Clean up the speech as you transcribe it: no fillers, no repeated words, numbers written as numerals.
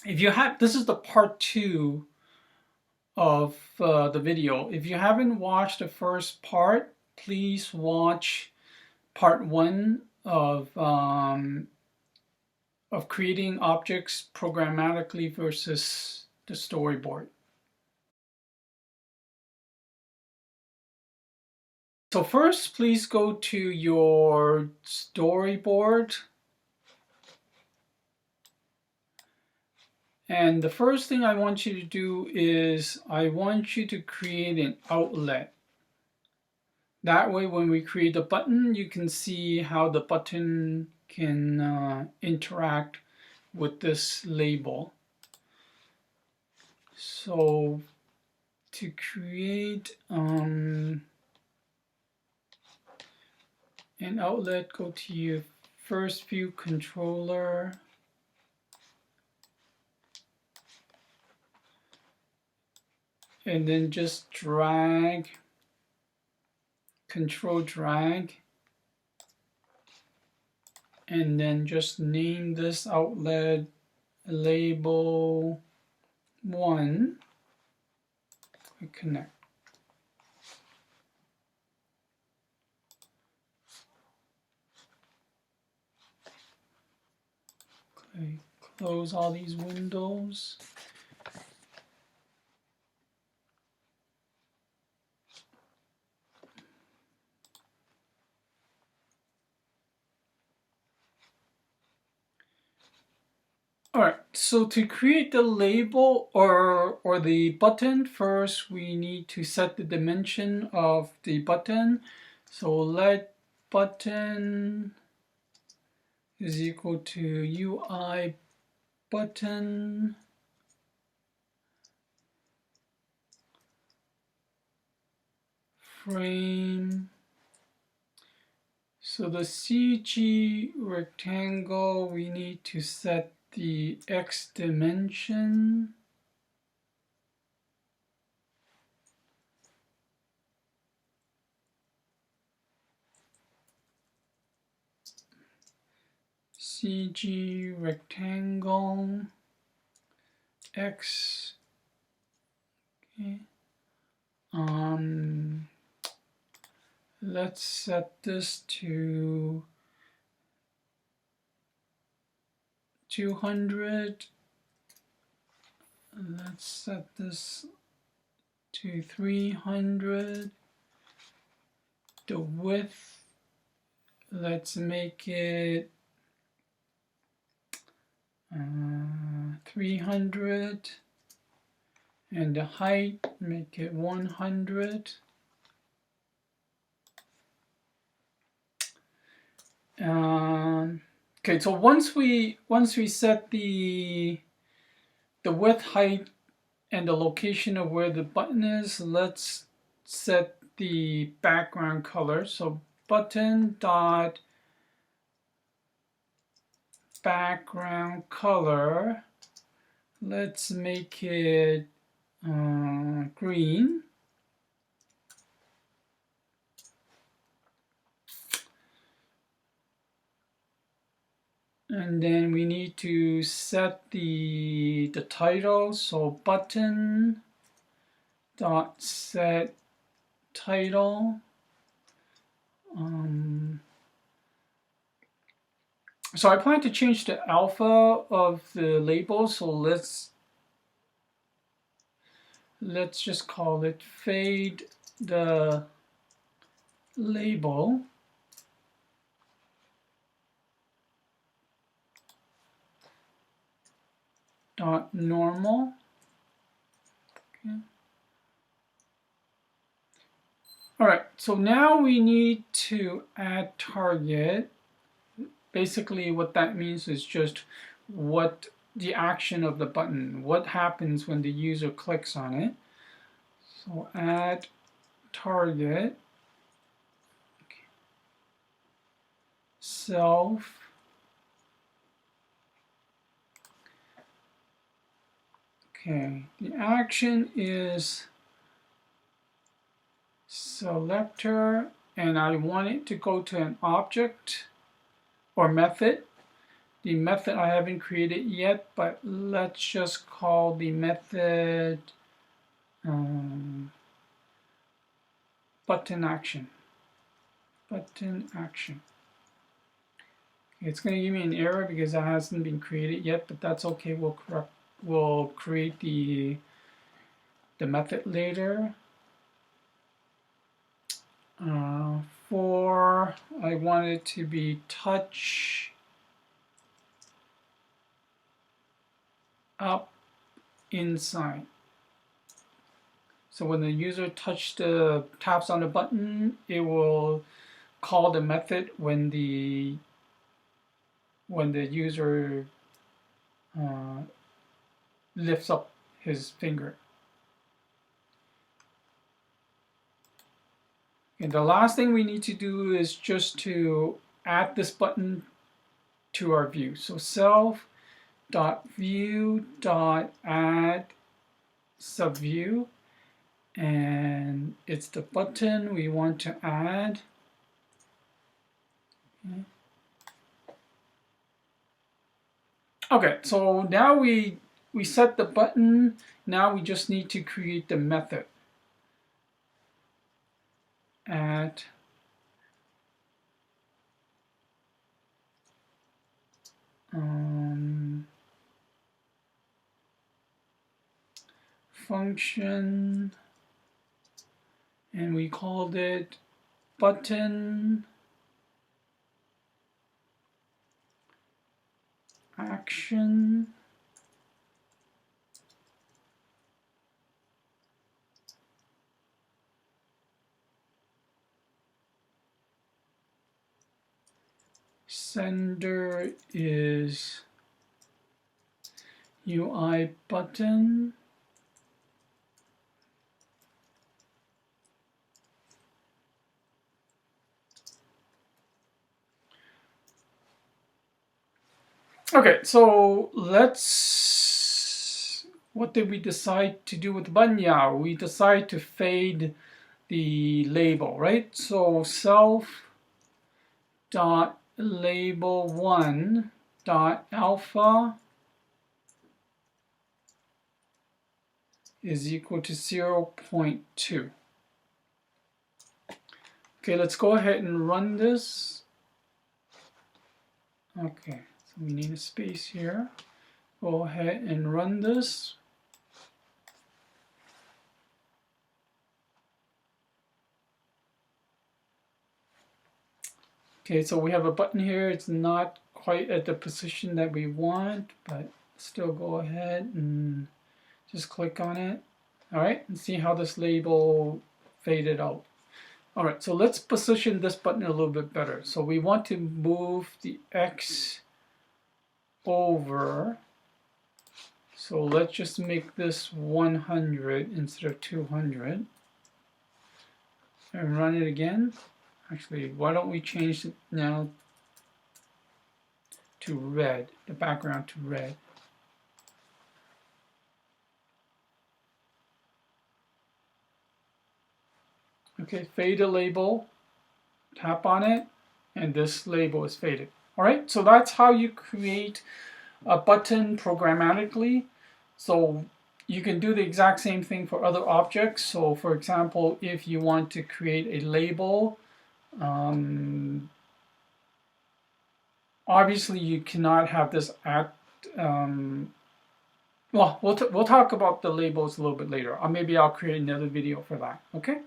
if you have, this is the part 2 of the video. If you haven't watched the first part, please watch part 1 of creating objects programmatically versus the storyboard. So first, please go to your storyboard. And the first thing I want you to do is I want you to create an outlet. That way, when we create a button, you can see how the button can interact with this label. So to create an outlet, go to your first view controller. And then just drag, control drag, and then just name this outlet label 1. Click connect. Okay, close all these windows. Alright, so to create the label or the button, first we need to set the dimension of the button. So let button is equal to UI button frame. So the CG rectangle, we need to set the X dimension. CG rectangle X. Okay. Let's set this to 200. Let's set this to 300. The width, let's make it 300. And the height, make it 100. Okay, so once we set the width, height, and the location of where the button is, let's set the background color. So button dot background color, let's make it green. And then we need to set the title. So button dot set title. So I plan to change the alpha of the label. So let's just call it fade the label. Dot normal. Okay. All right, so now we need to add target. Basically what that means is just what the action of the button, what happens when the user clicks on it. So add target, okay. Self, okay, the action is selector, and I want it to go to an object or method. the method I haven't created yet, but let's just call the method button action. Button action. It's going to give me an error because that hasn't been created yet, but that's okay. We'll create the method later. I want it to be touch up inside. So when the user taps on the button, it will call the method when the user lifts up his finger. And the last thing we need to do is just to add this button to our view. So self.view.add subview, and it's the button we want to add. Okay, so now we set the button. Now we just need to create the method. Add function, and we called it button action. Sender is UI button. Okay, so what did we decide to do with the button? Yeah, we decide to fade the label, right? So self.label1.alpha is equal to 0.2. Okay, let's go ahead and run this. Okay, so we need a space here. Go ahead and run this. Okay, so we have a button here. It's not quite at the position that we want, but still go ahead and just click on it. All right, and see how this label faded out. All right, so let's position this button a little bit better. So we want to move the X over. So let's just make this 100 instead of 200. And run it again. Actually, why don't we change it now to red, the background to red. Okay, fade the label, tap on it, and this label is faded. All right, so that's how you create a button programmatically. So you can do the exact same thing for other objects. So for example, if you want to create a label, obviously you cannot have this at, well, we'll talk about the labels a little bit later. Or maybe I'll create another video for that, okay?